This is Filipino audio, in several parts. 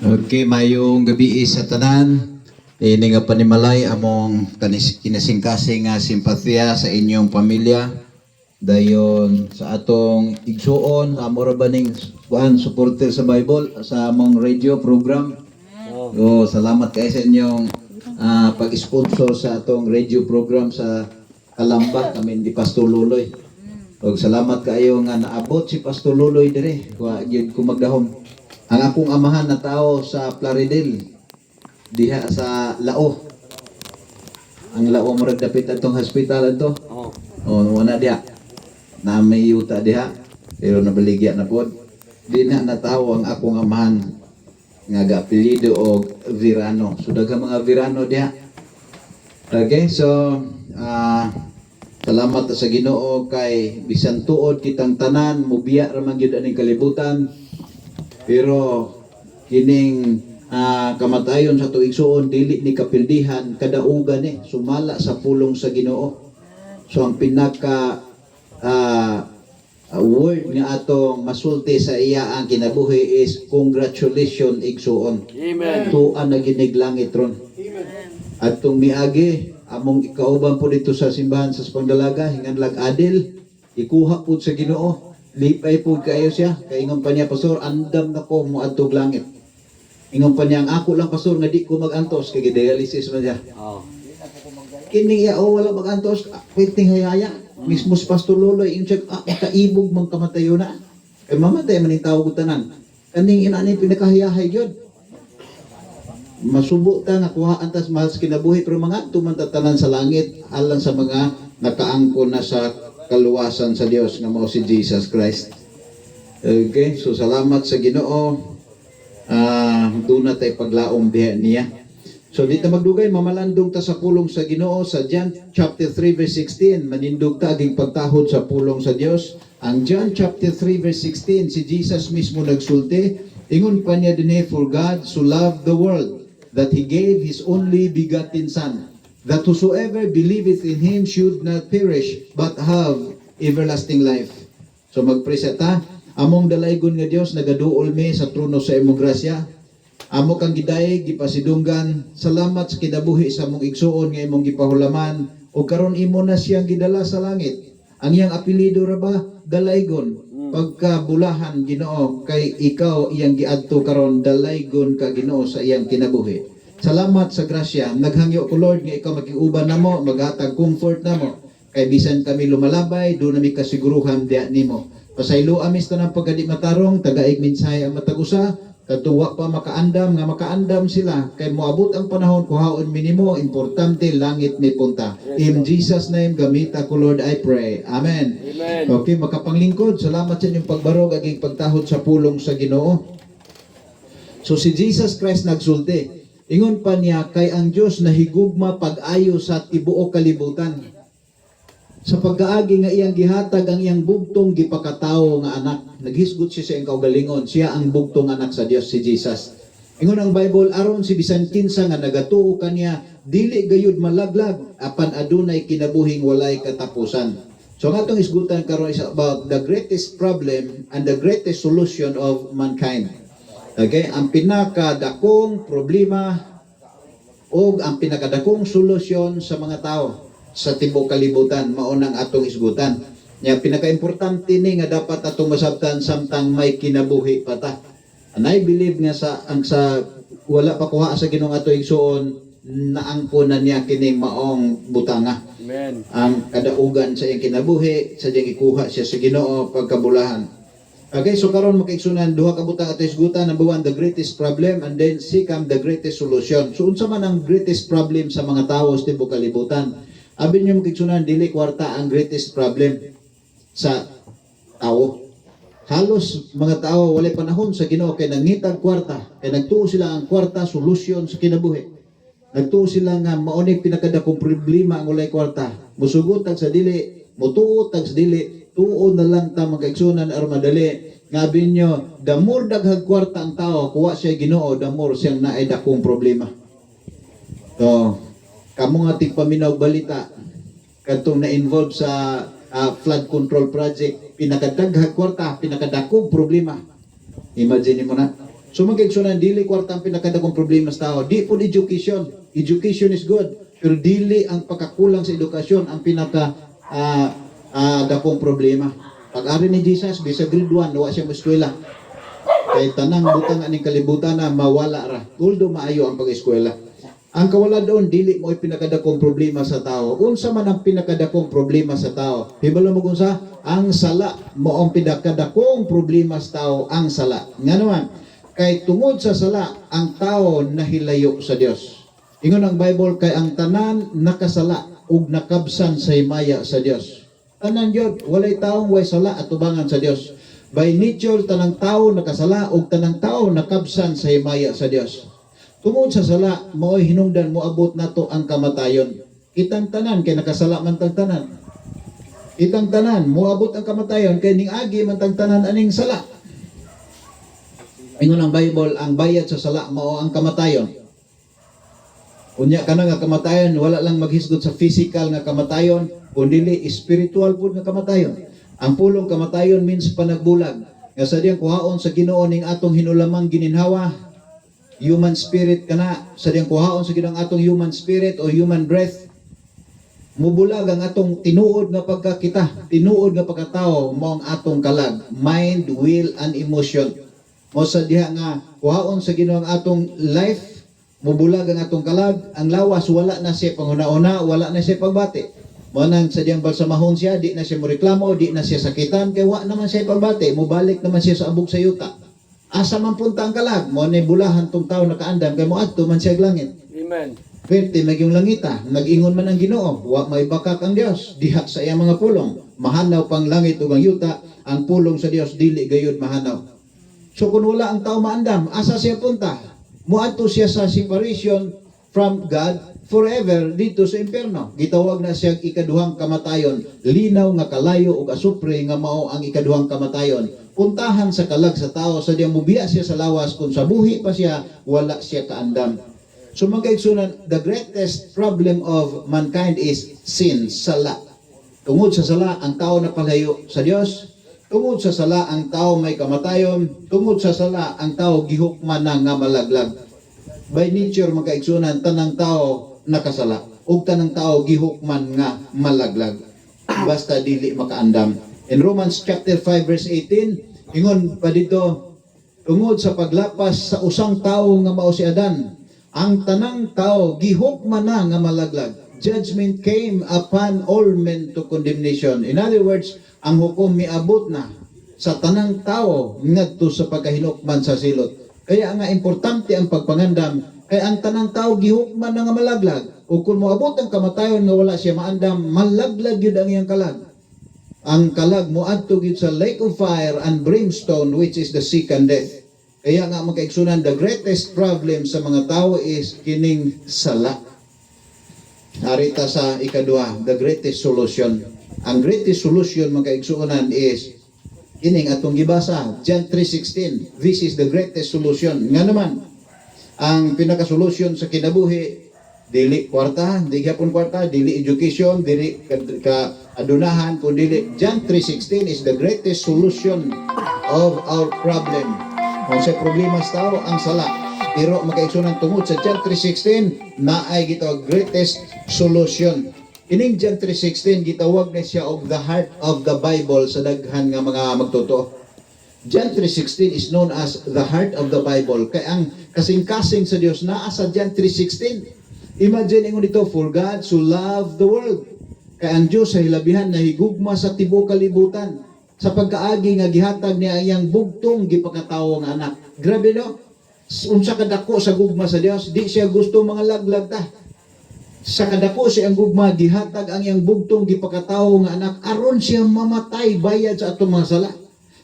Okay, mayong gabi sa tanan. Ini nga panimalay among kinasingkasing nga simpatya sa inyong pamilya. Dayon sa atong igsuon, amo ra ba ning supporter sa Bible sa among radio program. So, salamat kayo sa inyong pag-sponsor sa atong radio program sa Kalamba, kami di Pastor Luloy. Og salamat kayo nga naabot si Pastor Luloy dire. Wa gyud ko magdahom. Ang akong amahan na tao sa Plaridel, diha sa Lao. Ang Lao mo dapit atong hospital ato. Wala diha. Na may yuta diha, pero nabaligya na pod. Di na natawo ang akong amahan nga ga-apelyido og Virano. So daghang mga Virano diha. Okay, so salamat sa Ginoo kay bisan tuod kitang tanan mubiya ra man gyud aning kalibutan. Pero kining kamatayon sa tuig suon dili ni kapildihan kadaugan sumala sa pulong sa Ginoo. So ang pinaka word nga atong masulti sa iya ang kinabuhi is congratulations igsuon. Amen. Tuan na ginig langit ron. Amen. At tong miagi among ikauban po dito sa simbahan sa Spangdalaga hinganlag adil ikuha pud sa Ginoo. Lipay po kayo siya. Kaya ingon pa niya, Pastor, andam na ko mo adtog langit. Ingon pa niya, ang ako lang, Pastor, nga di ko mag-antos. Kaya dialysis man siya. Kini iya, wala mag-antos. Pwedeng hayaya. Mismo si Pastor Loloy, yung siya, makaibog mang kamatayo na. Kaya mamatay man yung tawag tanan. Kaning inanay pinakahayahay yun. Masubo ta nga kuhaan tas mahal sa kinabuhi pero mga tumantatanan sa langit alang sa mga nakaangkon na sa kaluwasan sa Dios nga mao si Jesus Christ. Okay, so salamat sa Ginoo. Doon na tayo paglaom diha niya. So dito magdugay mamalandong ta sa pulong sa Ginoo sa John chapter 3 verse 16. Manindog ta aging pagtahod sa pulong sa Dios. Ang John chapter 3 verse 16 si Jesus mismo nagsulti. Ingon pa niya dinhi, for God so loved the world that He gave His only begotten Son, that whosoever believeth in Him should not perish, but have everlasting life. So magpresya ta, among dalaygon nga Dios nagaduol mi sa trono sa imong grasya. Amo kang gidayeg gipasidunggan, salamat sa kinabuhi sa among igsuon nga imong gipahulaman, o karon imo na siyang gidala sa langit. Ang iyang apelyido ra ba dalaygon? Pagkabulahan Ginoo kay ikaw iyang giadto karon dalaygon ka Ginoo sa iyang kinabuhi. Salamat sa grasya. Naghangyo ko Lord nga ikaw makiuban namo, maghatag comfort namo. Kay bisan kami lumalabay, do nami kasiguruhan diha nimo. Pasaylo amis tanang pagkadi matarong, tagaig minsay ang matag-usa, katuwa pa makaandam nga makaandam sila. Kay moabot ang panahon kuhaon minimo, importante langit may punta. In Jesus name gamita ko Lord I pray. Amen. Amen. Okay, makapanglingkod. Salamat sa inyong pagbarog aging pagtahod sa pulong sa Ginoo. So si Jesus Christ nagsulti. Ingon pa niya, kay ang Diyos nahigugma pag-ayo sa tibuok kalibutan. Sa pagkaagi nga iyang gihatag ang iyang bugtong gipakatawo nga anak. Naghisgot siya sa iyang kaugalingon. Siya ang bugtong anak sa Diyos, si Jesus. Ingon ang Bible, aron si bisan kinsa nga nagatuo kaniya, dili gayud malaglag, apan adunay kinabuhing walay katapusan. So nga itong isgutan karon is about the greatest problem and the greatest solution of mankind. Okay, ang pinakadakong problema o ang pinakadakong solusyon sa mga tao sa tibuok kalibutan mao nang atong isgutan. Nya pinakaimportante ni nga dapat atong masabtan samtang may kinabuhi pa ta. And I believe nga sa wala pa kuha sa Ginoong ato igsuon naangkonan niya kining maong butanga. Amen. Ang kadaugan sa iyang kinabuhi sa diyang ikuha siya sa Ginoo pagkabulahan. Okay, so karon makaigsunan duha ka butang ato isgutan. Number 1, the greatest problem, and then second, the greatest solution. So unsa man ang greatest problem sa mga tawo sa tibuok kalibutan? Abi niyo makaigsunan dili kwarta ang greatest problem sa tao. Halos mga tao walay panahon sa Ginoo kay nangitag kwarta, kay nagtuo sila ang kwarta solusyon sa kinabuhi. Nagtuo sila nga mauni pinakadakong problema ang walay kwarta. Musugot tag sa dili, mutuo tag sa dili. Tuon na lang ta magkaigsunan aron madali. Ngabi nyo, the more daghag kwarta ang tao, kuha siya Ginoo, the more siyang naay dakong problema. So, kamo nga tigpaminaw balita katong na-involve sa flood control project, pinakadaghag kwarta, pinakadakong problema. Imagine mo na. So magkaigsunan, dili kwarta ang pinakadakong problema sa tao. Di po education. Education is good. Pero dili ang pagkakulang sa edukasyon ang pinaka dakong problema. Pag-ari ni Jesus, di sa grade 1, nawa siya mo eskwela. Kay tanang butang aning kalibutan na mawala ra. Tuldo maayo ang pag-eskwela. Ang kawala doon, dili mo pinakadakong problema sa tao. Unsa man ang pinakadakong problema sa tao? Hibalo mo kung sa, ang sala mo ang pinakadakong problema sa tao, ang sala. Nga naman, kay tungod sa sala, ang tao nahilayo sa Dios. Ingon ang Bible, kay ang tanan nakasala ug nakabsan sa himaya sa Dios. Tanan yun, walay taong way sala at tubangan sa Dios. By nature, tanang tao nakasala ug tanang tao nakabsan sa himaya sa Dios. Tungod sa sala, mao'y hinungdan mo abot nato ang kamatayon. Kitang tanan kay nakasala man tang tanan. Kitang tanan mo abot ang kamatayon kay ning agi man tang tanan aning sala. Ingon ang Bible, ang bayad sa sala mao ang kamatayon. Unya kana nga kamatayon wala lang maghisgot sa physical nga kamatayon, kundi spiritual pud nga kamatayon. Ang pulong kamatayon means panagbulag. Nga sa diyang kuhaon sa Ginoo ning atong hinulamang gininhawa, human spirit kana, sa diyang kuhaon sa Ginoo atong human spirit o human breath, mubulag ang atong tinuod nga pagkakita, tinuod nga pagkatao, mao ang atong kalag, mind, will, and emotion. Mo sa diha nga kuhaon sa Ginoo ang atong life, mubulag ang atong kalag, ang lawas wala na siya panguna-una, wala na siya pagbati. Mo nang sa diyang balsamahon siya, di na siya moreklamo, di na siya sakitan, kay wa naman siya pagbati, mubalik naman siya sa abog sa yuta. Asa man punta ang kalag, mo ni bulahan tong tao nakaandam kay moadto man siya langit. Amen. Perti magyong langita, nag-ingon man ang Ginoo, wa may bakak ang Dios, diha sa iyang mga pulong. Mahanaw pang langit ug ang yuta, ang pulong sa Dios dili gayud mahanaw. So kung wala ang tao maandam, asa siya punta? Moadto siya sa separation from God forever dito sa impierno. Gitawag na siyang ikaduhang kamatayon, linaw nga kalayo ug asupre nga mao ang ikaduhang kamatayon. Puntahan sa kalag sa tao sa diyang mubiya siya sa lawas, kung sa buhi pa siya, wala siya kaandam. So mga kaigsunan, the greatest problem of mankind is sin, sala. Tungod sa sala, ang tao napalayo sa Dios. Tungod sa sala, ang tao may kamatayon. Tungod sa sala, ang tao gihukman na nga malaglag. By nature, mga kaigsunan, tanang tao nakasala. Ug tanang tao gihukman nga malaglag. Basta dili makaandam. In Romans chapter 5 verse 18, ingon pa dito, tungod sa paglapas sa usang tao nga mao si Adan, ang tanang tao gihukman na nga malaglag. Judgment came upon all men to condemnation. In other words, ang hukom miabot na sa tanang tao ngadto sa pagkahinukman sa silot. Kaya nga importante ang pagpangandam, kay ang tanang tao gihukman na nga malaglag. Ug kung moabot ang kamatayon nga wala siya maandam, malaglag yun ang iyang kalag. Ang kalag moadto gid sa lake of fire and brimstone, which is the second death. Kaya nga makaigsunan, the greatest problem sa mga tao is kining sala. Narita sa ikadua, the greatest solution. Ang greatest solution makaigsunan is kining atong gibasa, John 3:16. This is the greatest solution. Nga naman, ang pinaka-solution sa kinabuhi, dili kwarta, di gyapon kwarta, dili education, dili adunahan, kundi John 3:16 is the greatest solution of our problem. Kung sa problema sa tao, ang sala. Pero makaigsunan tungod sa John 3:16, naay gitawag greatest solution. Ining John 3:16, gitawag na siya of the heart of the Bible sa daghan nga mga magtotoo. John 3:16 is known as the heart of the Bible. Kaya ang kasing-kasing sa Dios naa sa John 3:16. Imagine ingon dito, for God so loved the world. Kaya ang Diyos sa hilabihan na higugma sa tibuok kalibutan sa pagkaagi nga gihatag niya iyang bugtong gipakatawo nga anak. Grabe no? Unsa kadako sa gugma sa Dios, di siya gusto mga laglag ta. Sa kadako siya ang gugma, gihatag ang iyang bugtong gipakatawo nga anak aron siya mamatay bayad sa atong mga sala.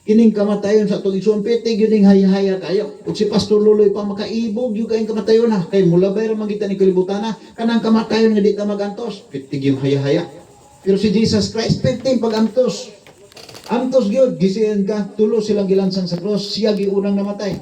Kining kamatayon sa atong igsoon pitig yun yung hayahaya kayo. Ug si Pastor Luloy pa makaibog yung kayong kamatayon na. Kay mula bayra magita ni kalibutan na. Kanang kamatayon nga di ta magantos. Pitig yung hayahaya. Pero si Jesus Christ, pitig pag-antos. Antos gyud, gisiyan ka, tulo silang gilansang sa cross, siya giunang namatay.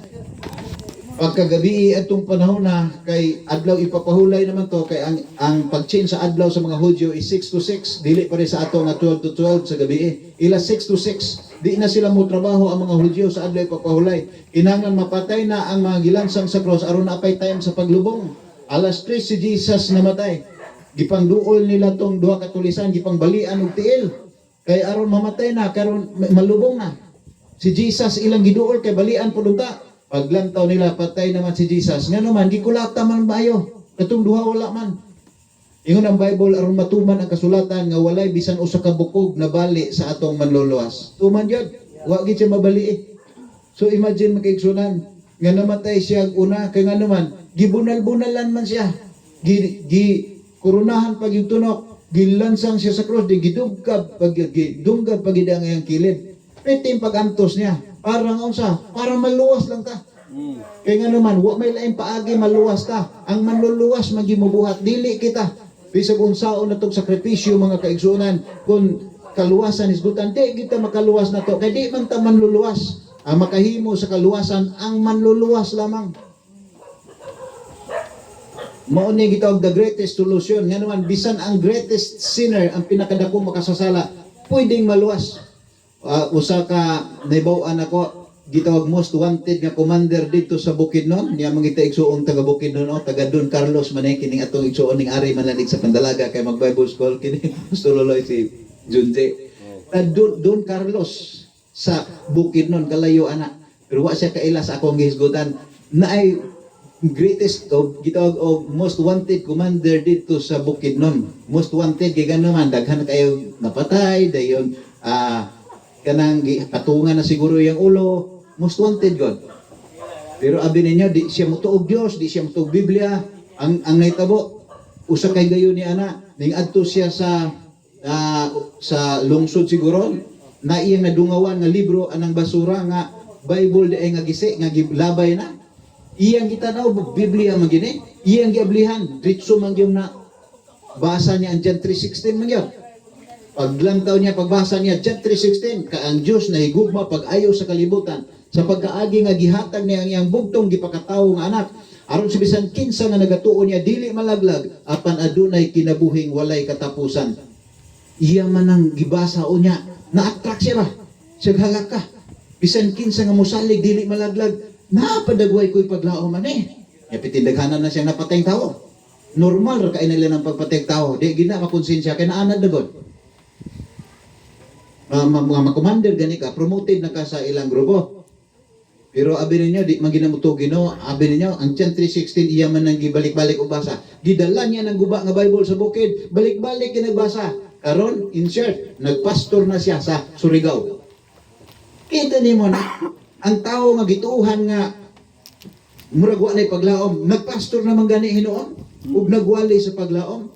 Pagkagabi atong panahon na kay adlaw ipapahulay naman to kay ang pag-change sa adlaw sa mga Hudyo is 6 to 6, dili pa rin sa ato nga 12 to 12 sa gabi. Ila 6 to 6, di na sila mo trabaho ang mga Hudyo sa adlaw ipapahulay. Kinahanglan mapatay na ang mga gilansang sa cross aron apay time sa paglubong. Alas 3 si Jesus namatay. Gipangduol nila tong duha ka tulisan, gipangbalian og tiil. Kay aron mamatay na, karon malubong na. Si Jesus ilang giduol kay balian pudunta. Paglantaw nila, patay naman si Jesus. Nga naman, gikulata man bayo. Katong duha wala man. Ingon ang Bible, aron matuman ang kasulatan nga walay bisan usa ka bukog na bali sa atong manluluwas. Tuman yun. Wa gid siya mabali eh. So imagine makaigsunan, nga namatay siya una, kay nga naman, gibunal-bunalan man siya. Kurunahan pag yung tunok, gilansang siya sa cross, di gidungkab pag gidang iyang kilid. Petim pag-antos niya. Parang unsa, parang maluwas lang ta. Kaya nga naman, wa may laing paagi maluwas ta. Ang manluluwas magimubuhat, dili kita. Bisag unsaon na tong sakripisyo mga kaigsunan, kung kaluwasan isgutan, di kita makaluwas na to. Kaya di man ta manluluwas. Ang makahimo sa kaluwasan, ang manluluwas lamang. Mao ni gitawag the greatest solution. Nga naman, bisan ang greatest sinner, ang pinakadakong makasasala, pwedeng maluwas. Usa ka naibaw-an ako, gitawag most wanted nga commander dito sa Bukidnon, niya mangita igsuon taga Bukidnon, taga Don Carlos man kining atong igsuon ning ari manlanig sa Pandalaga kay mag Bible school kini Mustululoy si Junje. Don Carlos sa Bukidnon kalayo ana, pero wa siya kaila sa akong gihisgutan na ay greatest of gitawag og most wanted commander dito sa Bukidnon. Most wanted kay ganaman daghan kayo napatay dayon kanang patungan na siguro yung ulo, most wanted God. Pero abi ninyo, di siya mutuog Dios, di siya mutuog Biblia. Ang naitabo, usa kay gayon ni ana, ning adto siya sa lungsod siguro, na iyang nadungawan nga libro anang basura nga Bible di ay nga gisi nga giblabay na. Iyang gitanaw Biblia man gini, iyang giablihan, ditso man gyud na basa niya ang John 3:16 man gyud. Paglantaw niya, pagbasa niya, John 3:16, ka ang Diyos na higugma pag-ayo sa kalibutan, sa pagkaagi nga gihatag niya ang iyang bugtong gipakatawo nga anak, aron sa bisan kinsa nga nagatuo niya, dili malaglag, apan adunay kinabuhing walay katapusan. Iya man ang gibasa o niya, na-attract siya ba? Siya halaka. Bisan kinsa nga musalig, dili malaglag, napadagway ko'y paglaom man eh. Pitindaghanan na siya napatay tao. Normal ra kain nila ng pagpatay tao. Di gina makonsensya, kaya naanad na God. Mga commander gani ka, promoted na ka sa ilang grupo. Pero abi ninyo, di man ginamuto Ginoo, abi ninyo, ang John 3:16, iya man nang gibalik-balik og basa. Gidala niya ng guba nga Bible sa bukid, balik-balik ginagbasa. Karon, insert, nagpastor na siya sa Surigao. Kita nimo na, ang tao nga gituuhan nga, murag wa na'y paglaom, nagpastor naman gani hinuon, ug nagwali sa paglaom.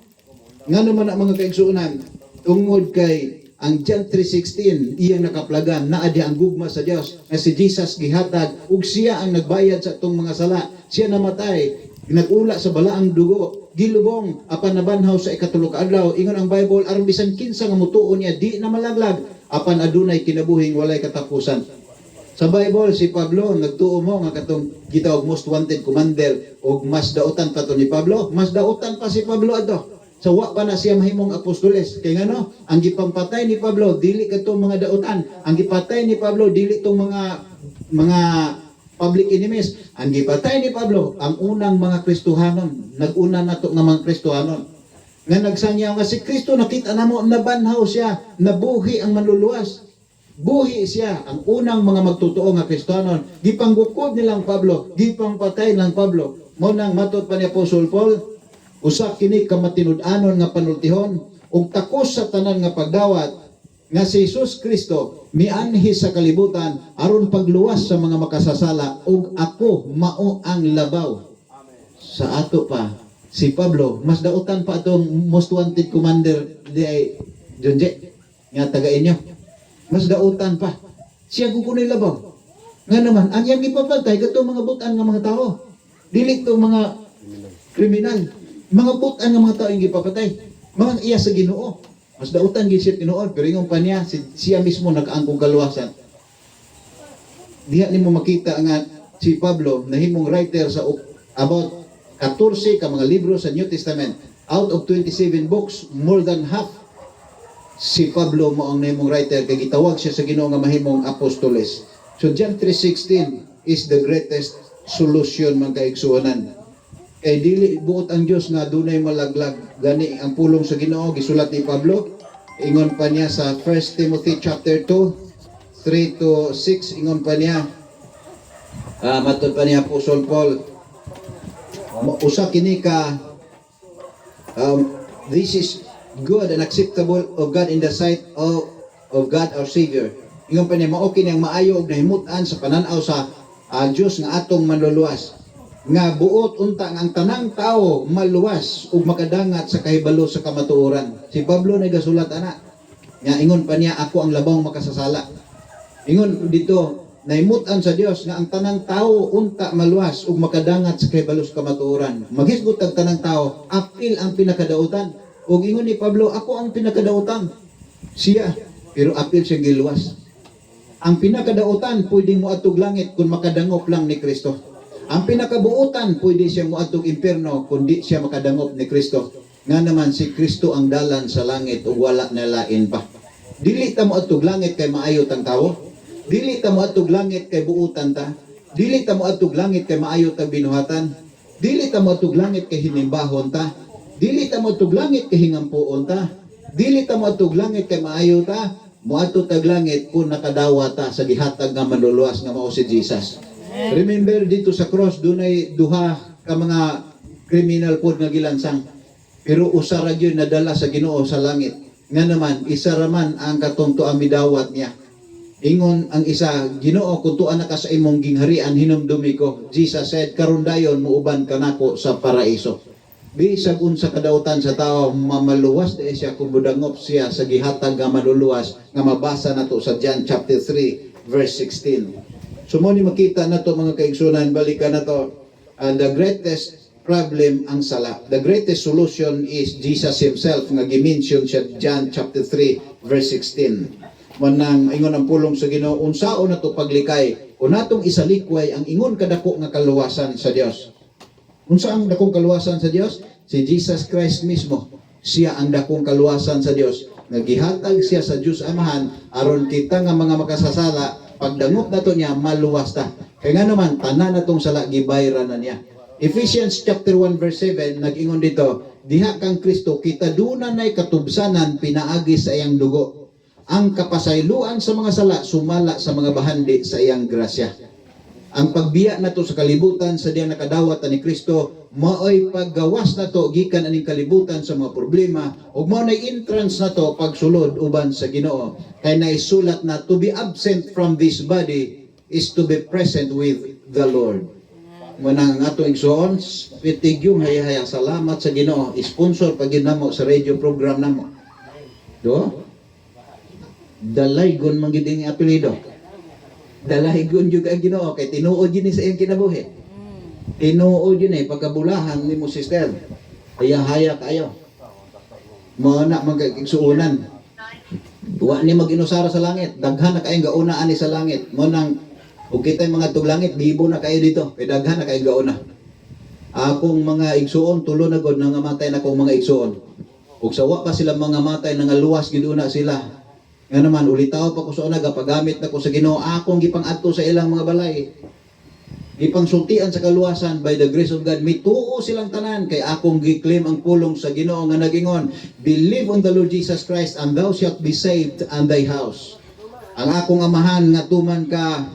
Nga naman ang mga kaigsuonan, tungod kay ang John 3:16 iyang nakaplagan naa di ang gugma sa Dios nga si Jesus gihatag ug siya ang nagbayad sa atong mga sala. Siya namatay, nagula sa balaang dugo, gilubong apan nabanhaw sa ikatulo ka adlaw. Ingon ang Bible aron bisan kinsa nga mutuon niya di na malaglag apan adunay kinabuhing walay katapusan. Sa Bible si Pablo nagtuo mo nga katong gitawag most wanted commander ug mas dautan pa to ni Pablo, mas dautan pa si Pablo ato. So wa pa na siya mahimong apostoles. Kaya ngano, ang gipampatay ni Pablo dili kadtong mga dautan. Ang gipatay ni Pablo dili tong mga public enemies. Ang gipatay ni Pablo ang unang mga Kristohanon. Nag-una na to nga mga Kristohanon. Nga nagsangyaw nga si Kristo nakita namo nabanhaw siya, nabuhi ang manluluwas. Buhi siya ang unang mga magtotoo nga Kristohanon. Gipanggukod nilang Pablo, gipangpatay nilang Pablo. Mao nang matud pa ni Apostol Paul, usa kini ka matinud-anon nga panultihon ug takos sa tanan nga pagdawat nga si Jesus Kristo mianhi sa kalibutan aron pagluwas sa mga makasasala ug ako mao ang labaw. Sa ato pa si Pablo mas dautan pa atong most wanted commander di ay Junje nga taga inyo. Mas dautan pa. Siya kukunoy labaw. Nga naman ang iyang ipapatay katong mga butan nga mga tao. Dili to mga kriminal. Mga butan nga mga tao yung gipapatay. Mga iya sa Ginoo. Mas dautan gid siya tinuod pero ingon pa niya siya mismo nakaangkong kaluwasan. Diha nimo makita nga si Pablo nahimong writer sa about 14 ka mga libro sa New Testament. Out of 27 books, more than half si Pablo mo ang nahimong writer kay gitawag siya sa Ginoo nga mahimong apostoles. So John 3:16 is the greatest solution man kaigsuonan. Kay dili buot ang Dios nga dunay malaglag gani ang pulong sa Ginoo gisulat ni Pablo. Ingon pa niya sa 1 Timothy chapter 2 3 to 6, ingon pa niya matod pa niya Apostle Paul, usa kini ka this is good and acceptable of God in the sight of God our Savior. Ingon pa niya, mao kini ang maayo og nahimutan sa pananaw sa Dios nga atong manluluwas, nga buot unta ang tanang tao maluwas ug makadangat sa kahibalo sa kamatuoran. Si Pablo nagasulat ana. Nga ingon pa niya, ako ang labang makasasala. Ingon dito, nahimutan sa Dios nga ang tanang tao unta maluwas ug makadangat sa kahibalo sa kamatuoran. Maghisgot ang tanang tao, apil ang pinakadautan. Ug ingon ni Pablo, ako ang pinakadautan. Siya, pero apil siya giluwas. Ang pinakadautan pwedeng moadtog langit kung makadangop lang ni Kristo. Ang pinakabuutan pwede siya moadtog impierno kung di siya makadangop ni Kristo. Nga naman si Kristo ang dalan sa langit ug wala na lain pa. Dili ta moadtog langit kay maayo tang tawo. Dili ta moadtog langit kay buutan ta. Dili ta moadtog langit kay maayo ta binuhatan. Dili ta moadtog langit kay hinimbahon ta. Dili ta moadtog langit kay hingampuon ta. Dili ta moadtog langit kay maayo ta. Moadto tag langit kung nakadawa ta sa gihatag nga manluluwas nga mao si Jesus. Remember dito sa cross dunay duha ka mga criminal pod nga gilansang. Pero usa ra gyud nadala sa Ginoo sa langit. Nga naman isa ra man ang katungtoang midawat niya. Ingon ang isa, Ginoo kung tuan na ka sa imong gingharian hinumdumi ko. Jesus said, karon dayon muuban ka nako sa paraiso. Bisag unsa kadautan sa tao mamaluwas di siya kung budangop siya sa gihatag nga manluluwas nga mabasa nato sa John chapter 3 verse 16. So mo ni makita nato mga kaigsunan, balikan nato the greatest problem ang sala. The greatest solution is Jesus himself nga gimension sa John chapter 3 verse 16. Manang ingon ang pulong sa Ginoo, unsaon nato paglikay o natong isalikway ang ingon kadako nga kaluwasan sa Dios. Unsa ang dakong kaluwasan sa Dios? Si Jesus Christ mismo. Siya ang dakong kaluwasan sa Dios. Nagihatag siya sa Dios Amahan aron kita nga mga makasasala pagdangop nato niya maluwas ta. Kaya nga naman tanan natong sala gibayran na niya. Ephesians chapter 1 verse 7 nag-ingon dito, diha kang Kristo kita dunan nay katubsanan pinaagi sa iyang dugo. Ang kapasayloan sa mga sala sumala sa mga bahandi sa iyang grasya. Ang pagbiya nato sa kalibutan sa diya nakadawat ni Kristo maoy paggawas nato gikan aning kalibutan sa mga problema ug mao nay entrance nato pagsulod uban sa Ginoo. Kay naisulat na to be absent from this body is to be present with the Lord. Manang ato igsoon pitigyong hayahaya salamat sa Ginoo sponsor pag ginamo sa radio program namo. Do? Dalaygon man gid ini apelyido. Dalaygon jud ang Ginoo kay tinuod yun sa iyang kinabuhi. Tinuod yun pagkabulahan ni mo sister. Haya-haya kayo. Mo na magkigsuunan. Wa ni mag-inusara sa langit. Daghan na kayong gauna ani sa langit. Mo nang ug kitay mga tuglangit bibo na kayo dito. Kay daghan na kayong gauna. Akong mga igsuon tulo na gud nangamatay na akong mga igsuon. Ug sawa pa sila mga matay nangaluwas gid una sila. Nga naman, ulitaw pa ko sa una, gapagamit na ko sa Ginoo, akong gipang-adto sa ilang mga balay. Gipang sultian sa kaluwasan by the grace of God. Mituo silang tanan, kay akong giklaim ang pulong sa Ginoo nga nagingon, believe on the Lord Jesus Christ and thou shalt be saved and thy house. Ang akong amahan nga tuman ka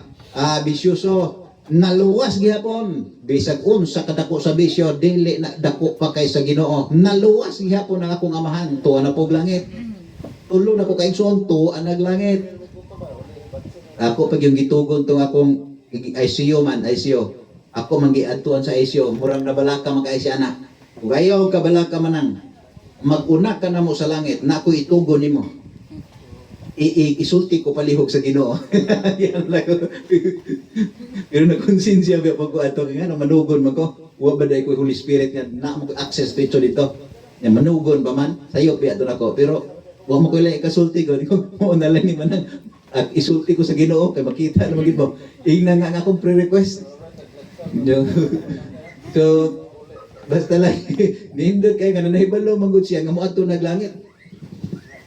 bisyoso, naluwas gihapon. Bisag unsa kadako sa bisyo, dili na dako pa kay sa Ginoo. Naluwas gihapon ang akong amahan, tuwa na pog langit. Tulo na ko kaigsoon to ang naglangit. Ako pag yung gitugon tong akong ICU man, ICU. Ako man giadtuan sa ICU, murang nabalaka mag-ICU ana. Ug ayaw ka balaka manang mag-una ka na mo sa langit, na ako itugon nimo. Isulti ko palihog sa Ginoo. Yan lang ko. Pero nakonsensya ba pag ko ato nga manugon man ko. Wa ba dai ko Holy Spirit nga na mo access dito dito. Ya manugon pa man, sayo biya doon ako. Pero wa mo ko lang ikasulti ko, mo na lang ni manang at isulti ko sa Ginoo kay makita na magid mo. Ingna nga akong pre-request. No. So, basta lang, nindot kayo, nga nahibalo, manggod siya, nga mo ato naglangit.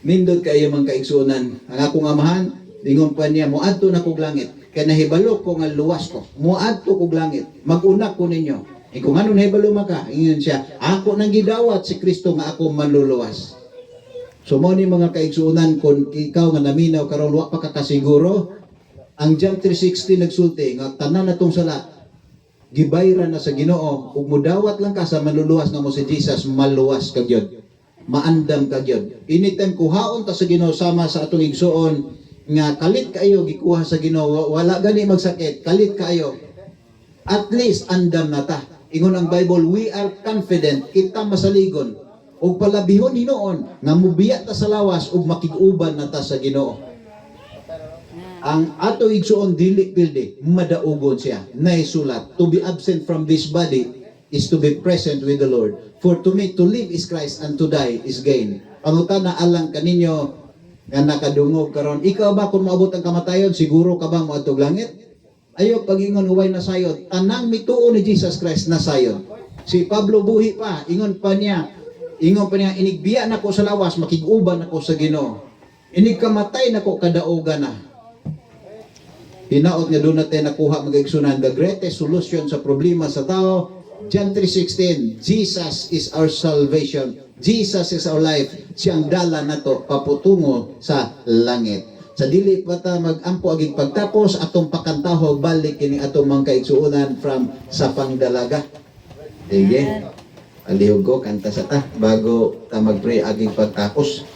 Nindot kayo mga kaigsunan. Ang akong amahan, ingon pa niya, mo ato na kog langit. Kaya nahibalo ko nga luwas ko. Mo ato kog langit. Mag-una ko ninyo. Kung ano nahibalo maka, ingon siya, ako nang gidawat si Kristo nga ako manluluwas. So mo ni mga kaigsunan, kung ikaw nga naminaw karon wa pa kakasiguro, ang John 3:16 nagsulti nga tanan natong sala gibayra na sa Ginoo ug mudawat lang ka sa manluluwas nga mo si Jesus, maluwas ka gyud, maandam ka gyud. Anytime kuhaon ta sa Ginoo sama sa atong igsuon nga kalit kayo gikuha sa Ginoo, wala gani magsakit, kalit kayo, at least andam na ta. Ingon ang Bible, we are confident, kita masaligon ug palabihon hinoon nga mubiya ta sa lawas ug makig-uban na ta sa Ginoo. Ang ato igsuon dili pildi, madaugon siya. Naisulat, to be absent from this body is to be present with the Lord. For to me, to live is Christ and to die is gain. Pangutan na alang kaninyo nga nakadungog karon. Ikaw ba kung maabot ang kamatayon, siguro ka ba moadtog langit? Ayo pagingon huway na sayod. Tanang mituo ni Jesus Christ na sayod. Si Pablo buhi pa, ingon pa niya, inigbiya na ko sa lawas, makig-uban ako sa Ginoo. Inigkamatay na ko kadaugan na. Hinaot nga doon natin nakuha mag-igsunan, the greatest solution sa problema sa tao, John 3:16, Jesus is our salvation. Jesus is our life. Siyang dala na to paputungo sa langit. Sa dili pa ta mag-ampo aging pagtapos, atong pakantahog balik kini atong mga kaigsuunan from sa pangdalaga. Sige. Alihog ko, kanta sa ta, bago ta mag-pray aging pagtapos.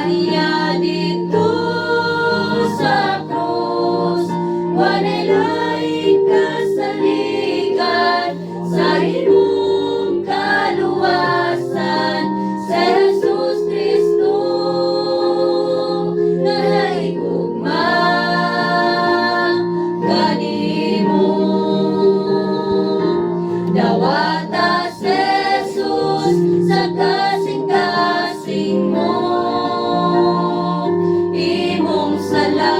niya dito sa krus, walay laing kasaligan, sa imong kaluwasan, sa Jesus Kristo naigugma kanimo. Dawata si Jesus sa kasing-kasing mo, imong sala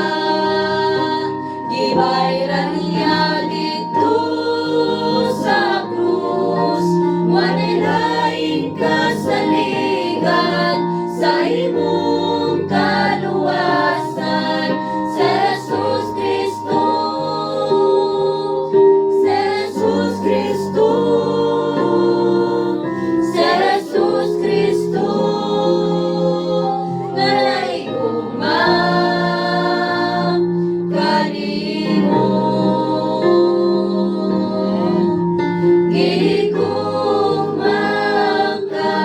gibayran niya dito sa krus, walay laing kasaligan, sa imong kaluwasan, sa Jesus Kristo, sa Jesus Kristo, sa Jesus Kristo naigugma kanimo. Gigugma ka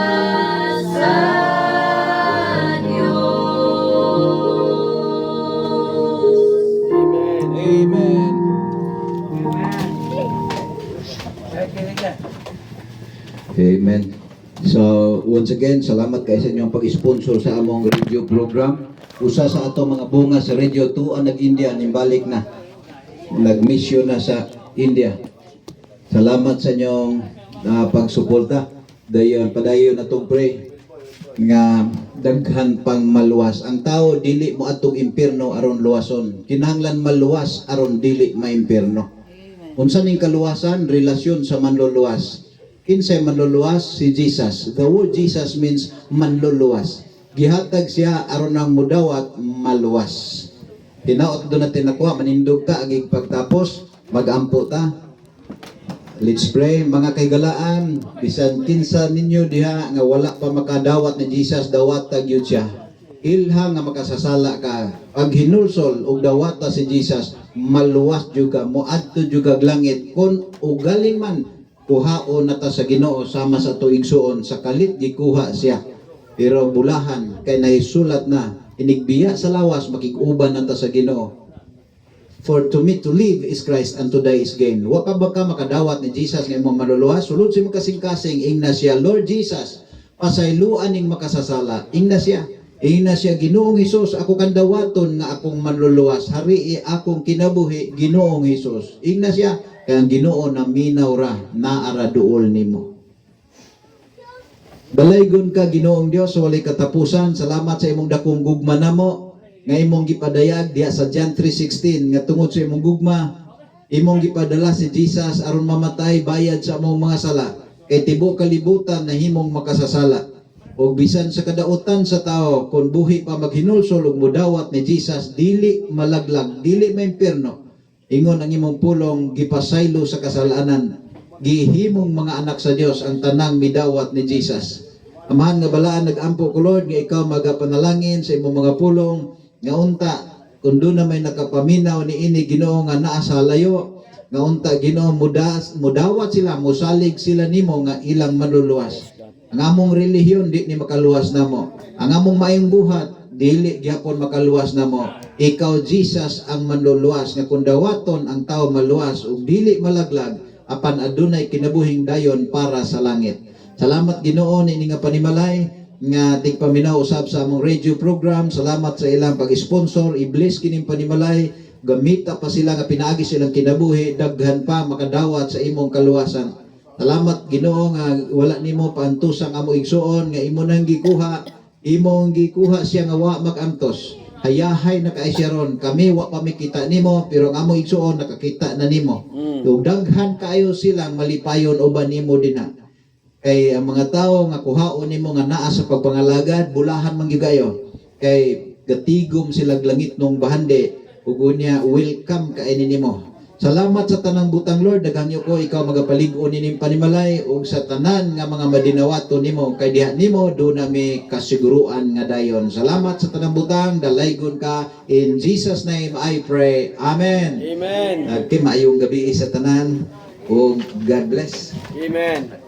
sa Diyos. Amen. Amen. So, once again, salamat kayo sa inyong pag-sponsor sa among radio program. Usa sa ato mga bunga sa Radio 2 ang nag-India, nimbalik na. Nag-mission na sa India. Salamat sa inyong pagsuporta. Dayon, padayon na itong pray nga daghan pang maluwas. Ang tao, dili mo atong impyerno aron luwason. Kinahanglan maluwas aron dili maimpyerno. Unsa ning kaluwasan? Relasyon sa manluluwas. Kinsay manluluwas? Si Jesus. The word Jesus means manluluwas. Gihatag siya aron ang mudawat maluwas. Hinaot doon natin nakuha, manindog ta, aging pagtapos, mag-ampo ta. Let's pray, mga kaigalaan, bisan kinsa ninyo diha nga wala pa makadawat ni Jesus, dawatag yun siya. Ilha nga makasasala ka, pag hinulsol og dawata si Jesus, maluwas juga, moadto juga langit, kung ugaling man, kuhaon na ta sa Ginoo sama sa tuig suon, sa kalit gikuha siya. Pero bulahan, kay nahisulat na, inigbiya sa lawas, makikuban na ta sa Ginoo. For to me to live is Christ and to die is gain. Wa pa ba ka makadawat ni Jesus nga imong maluluwas? Sulod si makasing-kasing, ingna siya, Lord Jesus, pasayluan ning makasasala. Ingna siya. Ingna siya, Ginoong Hesus, ako kang dawaton nga akong manluluwas. Hari akong kinabuhi, Ginoong Hesus. Ingna siya, kaya ang Ginoo na minaw ra, naara duol nimo. Balaygon ka, Ginoong Dios, walay katapusan. Salamat sa imong dakong gugma namo nga imong gipadayag diha sa John 3:16 nga tungod sa imong gugma imong gipadala si Jesus aron mamatay bayad sa among mga sala kay tibuok kalibutan na himong makasasala ug bisan sa kadautan sa tao kun buhi pa maghinulsol ug mudawat ni Jesus dili malaglag dili maimpyerno ingon ang imong pulong gipasaylo sa kasalanan gihimong mga anak sa Dios ang tanang midawat ni Jesus. Amahan nga balaan nag-ampo ko Lord nga ikaw magapanalangin sa imong mga pulong nga unta kun doon na may nakapaminaw ni ini Ginoo nga naa sa layo nga unta Ginoo mudawat sila musalig sila nimo nga ilang manluluwas. Ang among relihiyon di ni makaluwas namo. Ang among maayong buhat dili gyapon makaluwas namo. Ikaw Jesus ang manluluwas nga kun dawaton ang tao maluwas ug dili malaglag apan adunay kinabuhing dayon para sa langit. Salamat Ginoo ini nga panimalay nga tigpaminaw usab sa among radio program. Salamat sa ilang pag-sponsor. I-bless kining panimalay. Gamita pa sila nga pinaagi silang kinabuhi. Daghan pa makadawat sa imong kaluwasan. Salamat Ginoo nga wala nimo paantusang amo igsuon nga imo nang gikuha. Imong gikuha siya nga wa magantos. Hayahay na kay siya ron. Kami wa pa makita nimo pero ang amo igsuon nakakita na nimo. Daghan kayo silang malipayon uban nimo dinha. Kay ang mga tao nga kuhaon nimo nga naa sa pagpangalagad bulahan man gigayo kay gatigom sila langit nung bahande ug unya welcome kay nimo. Salamat sa tanang butang Lord daghang ko ikaw magapalig-on nining panimalay ug sa tanan nga mga madinawato nimo kay diha nimo do nami kasiguruan nga dayon. Salamat sa tanang butang dalaygon ka in Jesus name I pray. Amen. Amen. Okay, maayong gabi sa tanan ug God bless. Amen.